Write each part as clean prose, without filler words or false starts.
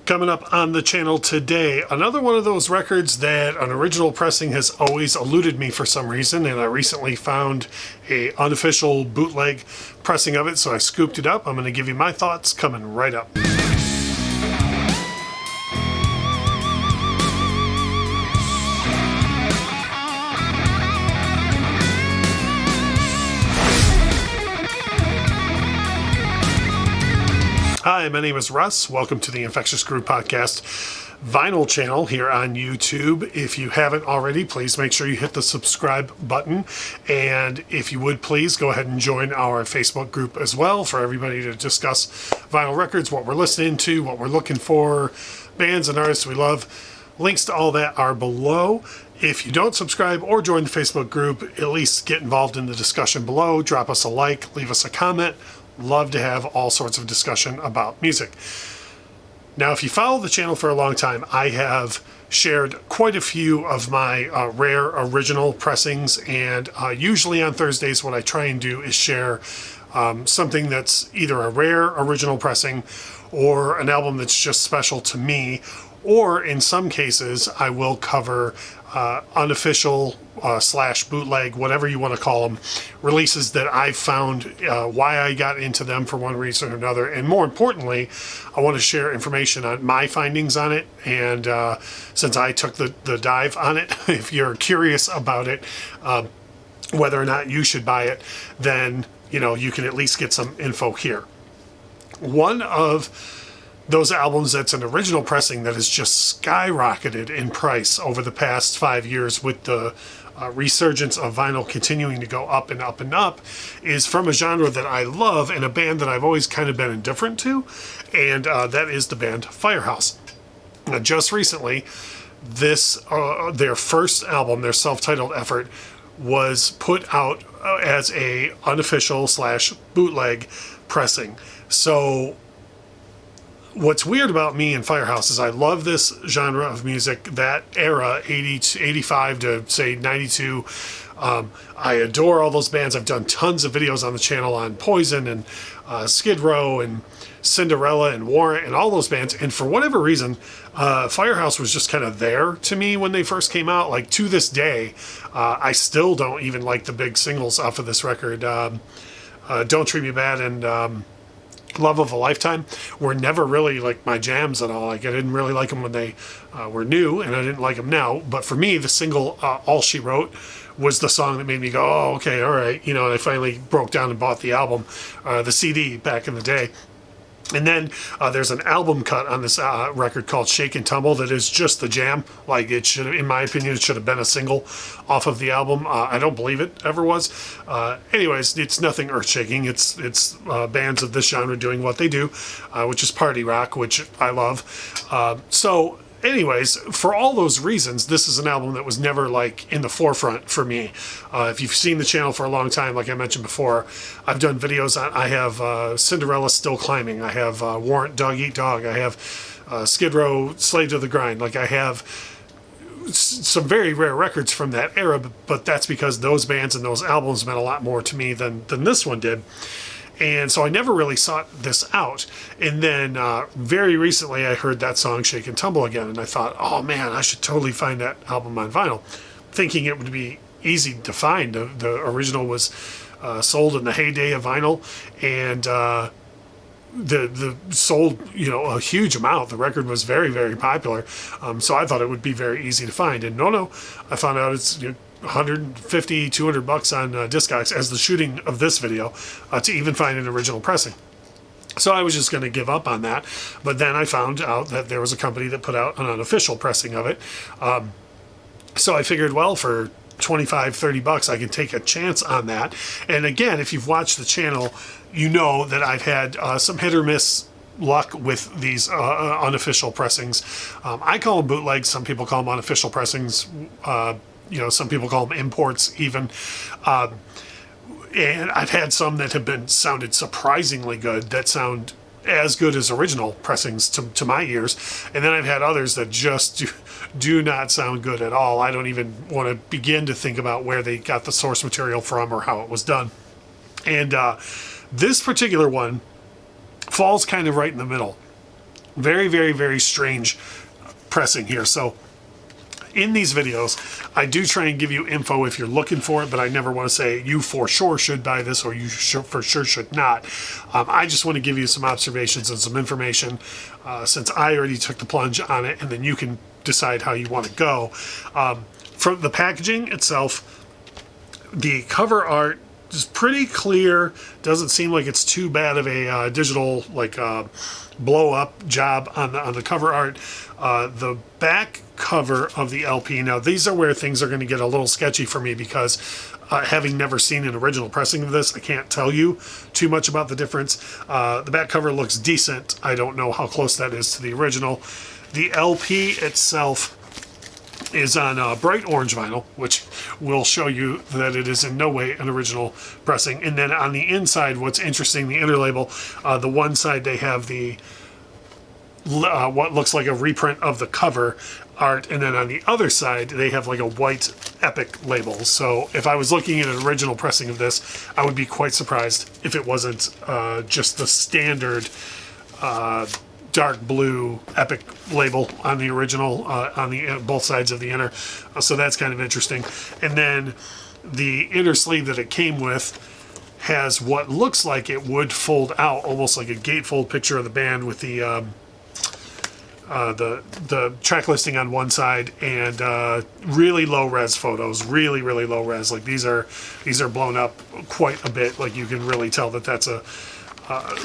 Coming up on the channel today, another one of those records that an original pressing has always eluded me for some reason, and I recently found a unofficial bootleg pressing of it, so I scooped it up. I'm going to give you my thoughts coming right up. Hi, my name is Russ. Welcome to the Infectious Groove Podcast vinyl channel here on YouTube. If you haven't already, please make sure you hit the subscribe button. And if you would, please go ahead and join our Facebook group as well for everybody to discuss vinyl records, what we're listening to, what we're looking for, bands and artists we love. Links to all that are below. If you don't subscribe or join the Facebook group, at least get involved in the discussion below. Drop us a like, leave us a comment. Love to have all sorts of discussion about music. Now, if you follow the channel for a long time, I have shared quite a few of my rare original pressings, and usually on Thursdays what I try and do is share something that's either a rare original pressing or an album that's just special to me, or in some cases I will cover unofficial slash bootleg, whatever you want to call them, releases that I've found, why I got into them for one reason or another, and more importantly, I want to share information on my findings on it, and since I took the dive on it, if you're curious about it, whether or not you should buy it, then you can at least get some info here. One of those albums that's an original pressing that has just skyrocketed in price over the past 5 years with the resurgence of vinyl continuing to go up and up and up is from a genre that I love and a band that I've always kind of been indifferent to, and that is the band Firehouse. Now, just recently, their first album, their self-titled effort, was put out as a unofficial slash bootleg pressing. So what's weird about me and Firehouse is I love this genre of music, that era, 80 to 85 to say 92. I adore all those bands. I've done tons of videos on the channel on Poison and Skid Row and Cinderella and Warrant and all those bands. And for whatever reason, Firehouse was just kind of there to me when they first came out. Like, to this day, I still don't even like the big singles off of this record. Don't Treat Me Bad and Love of a Lifetime were never really like my jams at all. Like, I didn't really like them when they were new, and I didn't like them now. But for me, the single All She Wrote was the song that made me go, oh, okay, all right. And I finally broke down and bought the album, the CD back in the day. And then there's an album cut on this record called Shake and Tumble that is just the jam. Like, it should, in my opinion, it should have been a single off of the album. I don't believe it ever was. Anyways, it's nothing earth-shaking. It's bands of this genre doing what they do, which is party rock, which I love. So anyways, for all those reasons, this is an album that was never like in the forefront for me. If you've seen the channel for a long time, like I mentioned before, I've done videos on, I have Cinderella Still Climbing, I have Warrant Dog Eat Dog, I have Skid Row Slave to the Grind. Like, I have some very rare records from that era, but that's because those bands and those albums meant a lot more to me than this one did. And so I never really sought this out. And then very recently I heard that song Shake and Tumble again, and I thought, oh man, I should totally find that album on vinyl, thinking it would be easy to find. The original was sold in the heyday of vinyl, and the sold a huge amount. The record was very, very popular, so I thought it would be very easy to find. And no, I found out it's $150, $200 on Discogs as the shooting of this video to even find an original pressing. So I was just going to give up on that, but then I found out that there was a company that put out an unofficial pressing of it. So I figured, well, for $25, $30 I can take a chance on that. And again, if you've watched the channel, you know that I've had some hit or miss luck with these unofficial pressings. I call them bootlegs. Some people call them unofficial pressings. Some people call them imports even. And I've had some that have sounded surprisingly good, that sound as good as original pressings to my ears. And then I've had others that just do not sound good at all. I don't even want to begin to think about where they got the source material from or how it was done. And this particular one falls kind of right in the middle. Very, very, very strange pressing here. So in these videos, I do try and give you info if you're looking for it, but I never want to say you for sure should buy this or you for sure should not. I just want to give you some observations and some information since I already took the plunge on it, and then you can decide how you want to go. From the packaging itself, the cover art is pretty clear. Doesn't seem like it's too bad of a digital blow up job on the cover art. The back cover of the LP, now these are where things are going to get a little sketchy for me because having never seen an original pressing of this, I can't tell you too much about the difference. The back cover looks decent. I don't know how close that is to the original. The LP itself is on bright orange vinyl, which will show you that it is in no way an original pressing. And then on the inside, what's interesting, the inner label, the one side they have the what looks like a reprint of the cover art, and then on the other side they have like a white Epic label. So if I was looking at an original pressing of this, I would be quite surprised if it wasn't just the standard dark blue Epic label on the original on the both sides of the inner. So that's kind of interesting. And then the inner sleeve that it came with has what looks like it would fold out, almost like a gatefold picture of the band with the track listing on one side and really low res photos, really low res. Like these are blown up quite a bit. Like you can really tell that that's a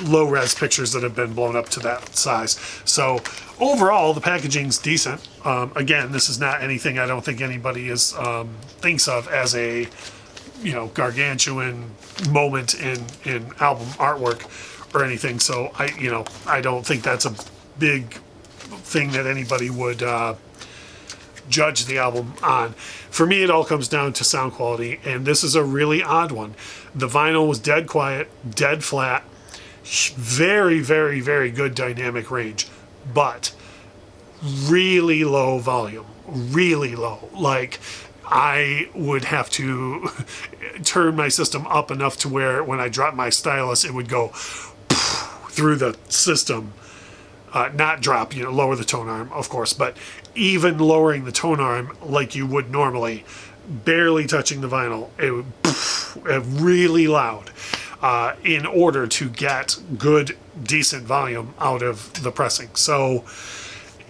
low res pictures that have been blown up to that size. So overall, the packaging's decent. Again, this is not anything I don't think anybody is thinks of as a gargantuan moment in album artwork or anything. So I don't think that's a big thing that anybody would judge the album on. For me, it all comes down to sound quality, and this is a really odd one. The vinyl was dead quiet, dead flat, very, very, very good dynamic range, but really low volume, really low. Like I would have to turn my system up enough to where when I drop my stylus, it would go through the system. Not drop, lower the tone arm, of course, but even lowering the tone arm like you would normally, barely touching the vinyl, it would really loud in order to get good, decent volume out of the pressing. So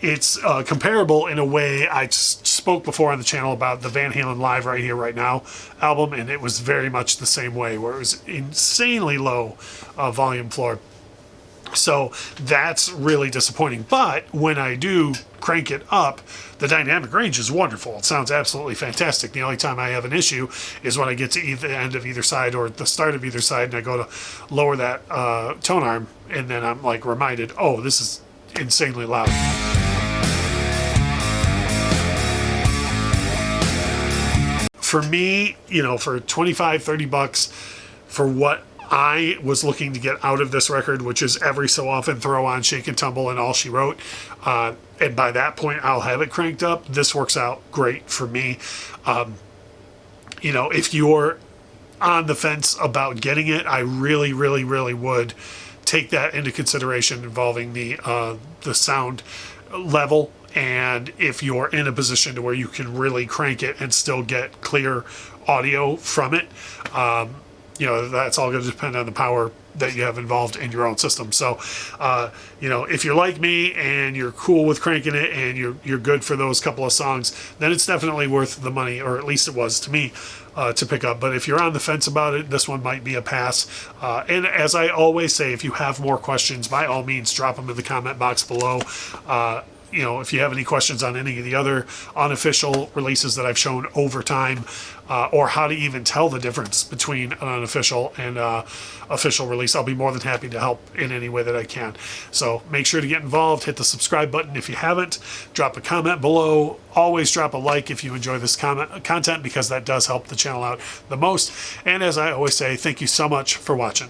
it's comparable in a way. I spoke before on the channel about the Van Halen Live Right Here, Right Now album, and it was very much the same way, where it was insanely low volume floor. So that's really disappointing. But when I do crank it up, the dynamic range is wonderful. It sounds absolutely fantastic. The only time I have an issue is when I get to either end of either side or the start of either side, and I go to lower that tone arm, and then I'm like reminded, oh, this is insanely loud. For me, for 25, 30 bucks for what I was looking to get out of this record, which is every so often throw on Shake and Tumble and All She Wrote, and by that point I'll have it cranked up. This works out great for me. If you're on the fence about getting it, I really would take that into consideration, involving the sound level, and if you're in a position to where you can really crank it and still get clear audio from it. That's all going to depend on the power that you have involved in your own system. So, if you're like me and you're cool with cranking it and you're good for those couple of songs, then it's definitely worth the money, or at least it was to me, to pick up. But if you're on the fence about it, this one might be a pass. And as I always say, if you have more questions, by all means, drop them in the comment box below. If you have any questions on any of the other unofficial releases that I've shown over time, or how to even tell the difference between an unofficial and official release, I'll be more than happy to help in any way that I can. So make sure to get involved, hit the subscribe button if you haven't, drop a comment below, always drop a like if you enjoy this content, because that does help the channel out the most. And as I always say, thank you so much for watching.